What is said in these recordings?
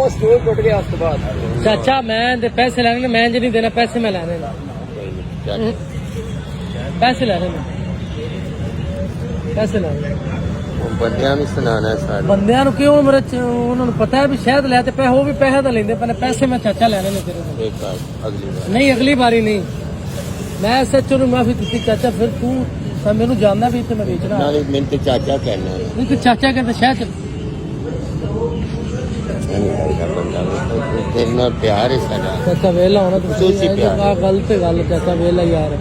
Store टूट गया उसके बाद। चाचा मैं दे पैसे लेने मैं नहीं देना पैसे मैं लेने पैसे लेने पैसे लेने बंदियां भी सुनाना है सारे ਬੰਦਿਆਂ ਨੂੰ ਕਿਉਂ ਮੇਰੇ ਉਹਨਾਂ ਨੂੰ ਪਤਾ ਹੈ ਵੀ ਸ਼ਾਇਦ ਲੈ ਤੇ ਪੈਸੇ ਉਹ ਵੀ ਪੈਸੇ ਤਾਂ ਲੈਂਦੇ ਪਰ ਪੈਸੇ ਮੈਂ ਚਾਚਾ ਲੈਣੇ ਨੇ ਤੇਰੇ ਤੋਂ। एक बार अगली बार ਨਹੀਂ ਅਗਲੀ ਵਾਰੀ ਨਹੀਂ ਮੈਂ ਸੱਚੋ ਨੂੰ ਮਾਫੀ ਦਿੱਤੀ ਚਾਚਾ ਫਿਰ ਤੂੰ ਤਾਂ ਮੈਨੂੰ ਜਾਣਦਾ ਵੀ ਇੱਥੇ ਮੈਂ ਵੇਚਣਾ नाले मैंने तो चाचा कहना है ਨਹੀਂ ਤੂੰ ਚਾਚਾ ਕਹਿੰਦਾ ਸ਼ਾਇਦ तेरे नाल प्यार है साडा ਚਾਚਾ ਵੇਲਾ ਹੋਣਾ ਤੁਸੀਂ ਪਿਆਰ। ਆ ਗਲਤ ਗੱਲ ਚਾਚਾ ਵੇਲਾ ਯਾਰ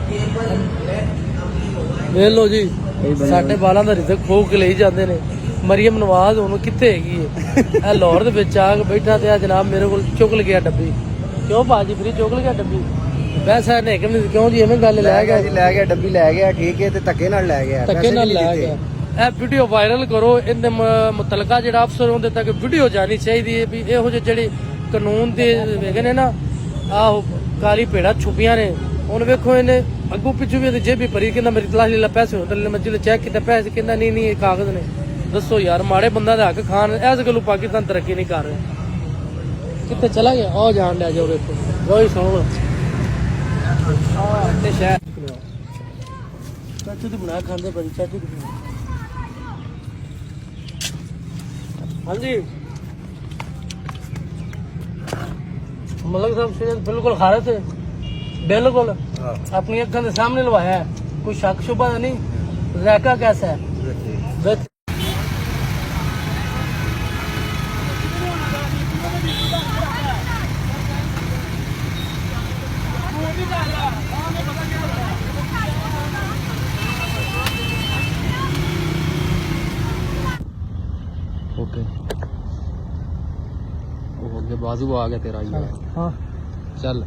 ਵੇਖ ਲੋ ਜੀ ਸਾਡੇ ਬਾਲਾਂ ਦਾ ਰਿਜ਼ਕ ਖੋ ਕੇ ਲਈ ਜਾਂਦੇ ਨੇ ਮਰੀਮ ਨਵਾਜ਼ ਹੁਣ ਕਿੱਥੇ ਹੈਗੀ ਏ ਇਹ ਲਾਹੌਰ ਦੇ ਵਿੱਚ ਆ ਕੇ ਬੈਠਾ ਤੇ ਆ ਜਨਾਬ ਮੇਰੇ ਕੋਲ ਚੁੱਕ ਲਿਆ ਡੱਬੀ ਕਿਉਂ ਬਾਜੀ ਫਰੀ ਚੁੱਕ ਲਿਆ ਡੱਬੀ ਵੈਸਾ ਨਹੀਂ ਕਿਉਂ ਜੀ ਐਵੇਂ ਗੱਲ ਲੈ ਗਿਆ ਜੀ ਲੈ ਗਿਆ ਡੱਬੀ ਲੈ ਗਿਆ ਠੀਕ ਹੈ ਤੇ ਧੱਕੇ ਨਾਲ ਲੈ ਗਿਆ ਧੱਕੇ ਨਾਲ ਲੈ ਗਿਆ ਇਹ ਵੀਡੀਓ ਵਾਇਰਲ ਕਰੋ ਇਹਦੇ ਮੁਤਲਕਾ ਜਿਹੜਾ ਅਫਸਰ ਹੁੰਦੇ ਤੱਕ ਵੀਡੀਓ ਜਾਣੀ ਚਾਹੀਦੀ ਹੈ ਵੀ ਇਹੋ ਜਿਹੇ ਜਿਹੜੇ ਕਾਨੂੰਨ ਦੇ ਹੈਗੇ ਨੇ ਨਾ ਆਹ ਕਾਲੀ ਭੇੜਾ ਛੁਪੀਆਂ ਨੇ ਹੁਣ ਵੇਖੋ ਇਹਨੇ ਅੱਗੋਂ ਪਿੱਛੋਂ ਵੀ ਜੇਬੀ ਭਰੀ ਕਹਿੰਦਾ ਮੇਰੀ ਤਲਾਸ਼ੀ ਲੈ ਪੈਸੇ ਹੁੰਦੇ ਮੈਂ ਜਦੋਂ ਚੈੱਕ ਕੀਤਾ ਪੈਸੇ ਕਹਿੰਦਾ ਨਹੀਂ ਇਹ ਕਾਗਜ਼ ਨੇ ਦੱਸੋ ਯਾਰ ਮਾੜੇ ਬੰਦਾ ਦੇ ਹੱਕ ਖਾਣ ਇਸ ਗੱਲੋਂ ਪਾਕਿਸਤਾਨ ਤਰੱਕੀ ਨਹੀਂ ਕਰ ਰਿਹਾ ਕਿੱਥੇ ਚਲਾ ਗਿਆ ਉਹ ਜਾਣ ਲਿਆ ਜੋ ਵੇਖੋ ਰੋਈ ਸੋਣ ਤੇ ਸ਼ਹਿਰ ਚਾਚੂ ਦੀ ਬਣਾ ਖਾਂਦੇ ਬੜੀ ਚਾਚੂ ਦੀ ਹਾਂਜੀ ਮਲਕ ਸਾਹਿਬ ਸ਼ੇਰ ਬਿਲकुल खा रहे थे बिल्कुल अपनी अखों के सामने लवाया है कोई शक शुबा नहीं जायका कैसा है ओके वो हो गया बाजू आ गया तेरा ये हाँ चल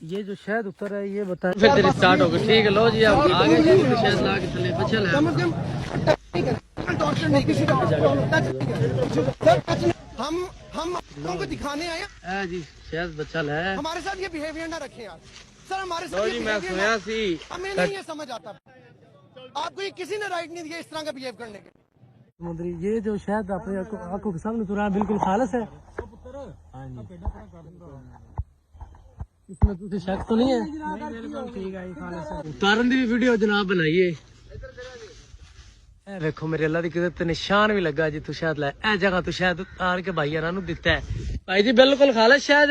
ये जो शहद उतर है ये बताएं फिर तेरी स्टार्ट हो गई ठीक है लो जी आप आगे जी शहद ला के चले बचल है हम आपको दिखाने आए ए जी शहद बचल है हमारे साथ ये बिहेवियर ना रखें यार सर हमारे लो जी मैं सुना सी हमें नहीं ये समझ आता आपको ये किसी ने राइट नहीं दिया इस तरह का बिहेव करने के समुद्री ये जो शहद अपने आंखों के सामने तुरा बिल्कुल खालस है इसमें कुछ शक तो नहीं है उतारन दी भी वीडियो जनाब बनाइए ਇਹ ਵੇਖੋ ਮੇਰੇ ਅੱਲਾ ਦੀ ਕਿਤੇ ਤੇ ਨਿਸ਼ਾਨ ਵੀ ਲੱਗਾ ਜੀ ਤੂੰ ਸ਼ਾਇਦ ਲੈ ਇਹ ਜਗ੍ਹਾ ਤੂੰ ਸ਼ਾਇਦ ਉਤਾਰ ਕੇ ਭਾਈ ਯਾਰਾਂ ਨੂੰ ਦਿੱਤਾ ਹੈ ਭਾਈ ਜੀ ਬਿਲਕੁਲ ਖਾਲਸ ਸ਼ਾਇਦ